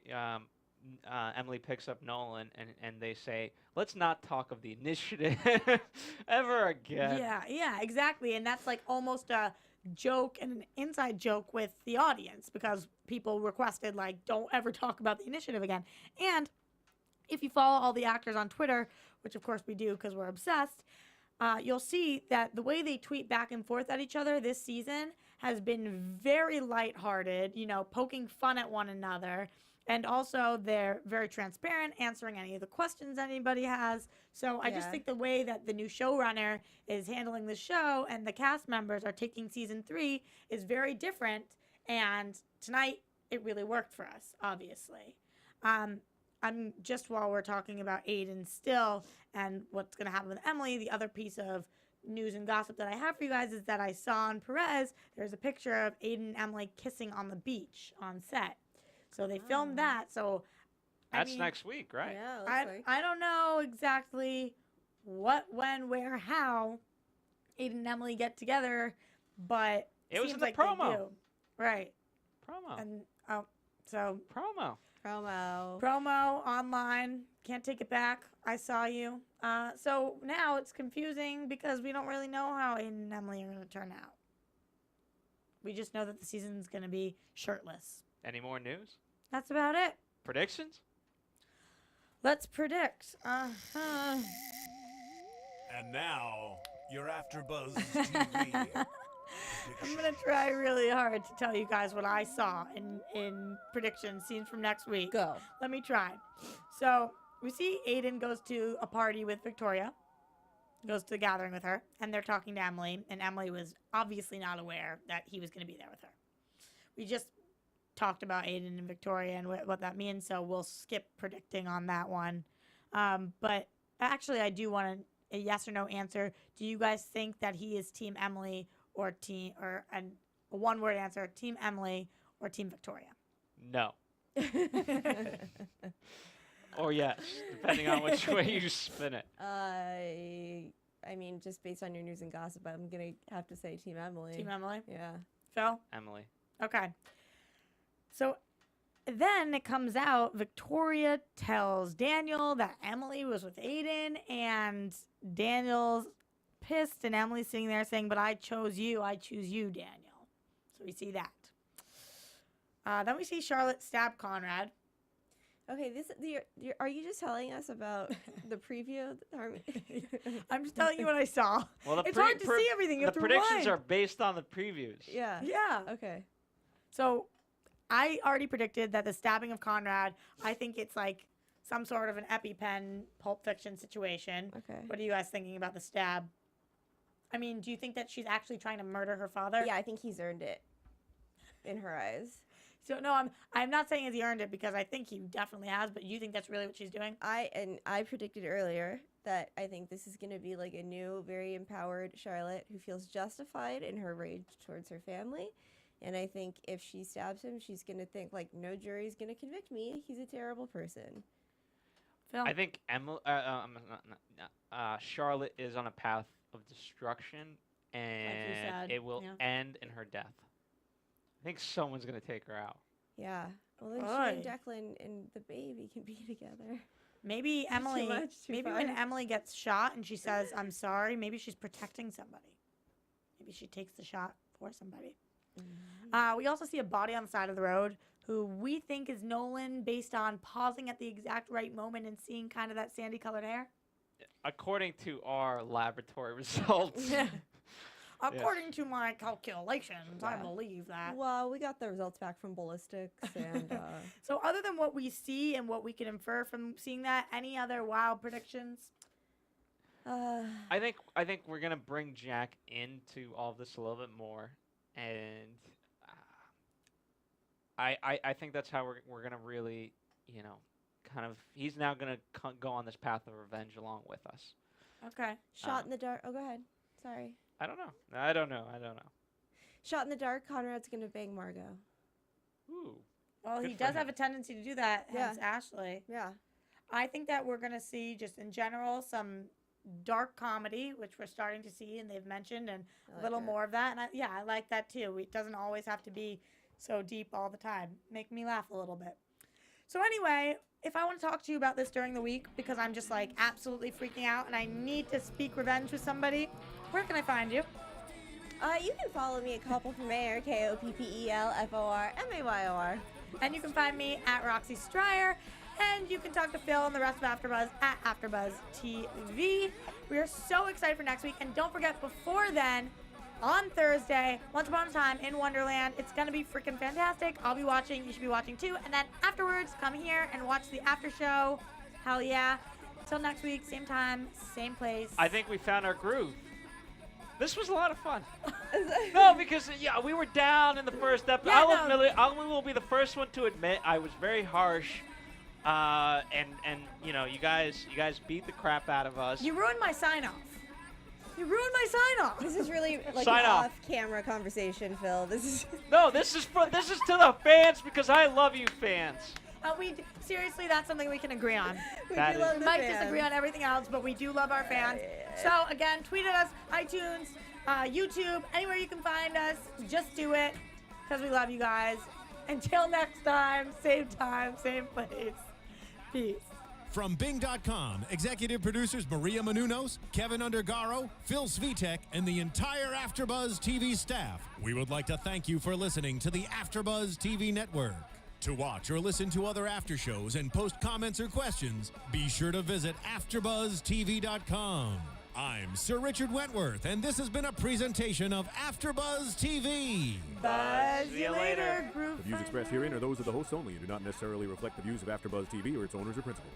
Emily picks up Nolan and they say, "Let's not talk of the initiative ever again." Yeah, exactly. And that's like almost a joke and an inside joke with the audience because people requested like, "Don't ever talk about the initiative again." And if you follow all the actors on Twitter, which of course we do because we're obsessed. You'll see that the way they tweet back and forth at each other this season has been very lighthearted, poking fun at one another. And also they're very transparent, answering any of the questions anybody has. So I just think the way that the new showrunner is handling the show and the cast members are taking season 3 is very different. And tonight it really worked for us, obviously. I'm just while we're talking about Aiden still and what's going to happen with Emily, the other piece of news and gossip that I have for you guys is that I saw on Perez, there's a picture of Aiden and Emily kissing on the beach on set. So they filmed that. So that's next week, right? Yeah, I don't know exactly what, when, where, how Aiden and Emily get together, but it was in seems the like promo. they do. Right. Promo. And Promo online. Can't take it back. I saw you. So now it's confusing because we don't really know how Aiden and Emily are going to turn out. We just know that the season's going to be shirtless. Any more news? That's about it. Predictions? Let's predict. Uh-huh. And now, your AfterBuzz TV. I'm going to try really hard to tell you guys what I saw in predictions, scenes from next week. Go. Let me try. So, we see Aiden goes to a party with Victoria, goes to the gathering with her, and they're talking to Emily, and Emily was obviously not aware that he was going to be there with her. We just talked about Aiden and Victoria and what that means, so we'll skip predicting on that one. But actually, I do want a yes or no answer. Do you guys think that he is Team Emily or a one-word answer, Team Emily or Team Victoria? No. Or yes, depending on which way you spin it. I mean, just based on your news and gossip, I'm going to have to say Team Emily. Team Emily? Yeah. Phil? Emily. Okay. So then it comes out, Victoria tells Daniel that Emily was with Aiden, and Daniel's pissed, and Emily's sitting there saying, but I chose you. I choose you, Daniel. So we see that. Then we see Charlotte stab Conrad. Okay, are you just telling us about the preview? I'm just telling you what I saw. Well, it's hard to see everything. You The have to predictions rewind. are based on the previews. Yeah. Yeah. Okay. So I already predicted that the stabbing of Conrad, I think it's like some sort of an EpiPen Pulp Fiction situation. Okay. What are you guys thinking about the stab? I mean, do you think that she's actually trying to murder her father? Yeah, I think he's earned it in her eyes. So no, I'm not saying he earned it, because I think he definitely has, but you think that's really what she's doing? I predicted earlier that I think this is going to be like a new, very empowered Charlotte who feels justified in her rage towards her family. And I think if she stabs him, she's going to think, like, no jury's going to convict me. He's a terrible person. Phil? I think Charlotte is on a path of destruction, and it will end in her death. I think someone's going to take her out. Yeah. Well, then she and Declan and the baby can be together. Maybe Emily, too far. when Emily gets shot and she says, I'm sorry, maybe she's protecting somebody. Maybe she takes the shot for somebody. We also see a body on the side of the road who we think is Nolan, based on pausing at the exact right moment and seeing kind of that sandy-colored hair. According to our laboratory results. According to my calculations, I believe that. Well, we got the results back from ballistics. And so other than what we see and what we can infer from seeing that, any other wild predictions? I think we're going to bring Jack into all of this a little bit more. And I think that's how we're going to really, kind of, he's now going to go on this path of revenge along with us. Okay. Shot in the dark. Oh, go ahead. Sorry. I don't know. Shot in the dark, Conrad's going to bang Margot. Ooh. Well, Good he for does him. have a tendency to do that, hence Ashley. Yeah. I think that we're going to see, just in general, some dark comedy, which we're starting to see, and they've mentioned, and a little more of that. And I like that too. It doesn't always have to be so deep all the time. Make me laugh a little bit. So anyway, if I want to talk to you about this during the week, because I'm just like absolutely freaking out and I need to speak revenge with somebody, where can I find you? You can follow me at Koppel from Mayor, KOPPELFORMAYOR. And you can find me at Roxy Striar. And you can talk to Phil and the rest of AfterBuzz at AfterBuzz TV. We are so excited for next week. And don't forget, before then, on Thursday, Once Upon a Time in Wonderland. It's going to be freaking fantastic. I'll be watching. You should be watching too. And then afterwards, come here and watch the after show. Hell yeah. Till next week, same time, same place. I think we found our groove. This was a lot of fun. No, because we were down in the first episode. Yeah, I will be the first one to admit I was very harsh. And you guys beat the crap out of us. You ruined my sign-off. This is really like Sign an off. off-camera conversation, Phil. This is No, this is to the fans, because I love you fans. Seriously, that's something we can agree on. we That do is- love We the might fans. disagree on everything else, but we do love our fans. So again, tweet at us, iTunes, YouTube, anywhere you can find us. Just do it, because we love you guys. Until next time, same place. Peace. From Bing.com, executive producers Maria Menounos, Kevin Undergaro, Phil Svitek, and the entire AfterBuzz TV staff, we would like to thank you for listening to the AfterBuzz TV network. To watch or listen to other after shows and post comments or questions, be sure to visit AFTERBUZZTV.com. I'm Sir Richard Wentworth, and this has been a presentation of AfterBuzz TV. Buzz you later, group. The views expressed herein are those of the hosts only and do not necessarily reflect the views of AfterBuzz TV or its owners or principals.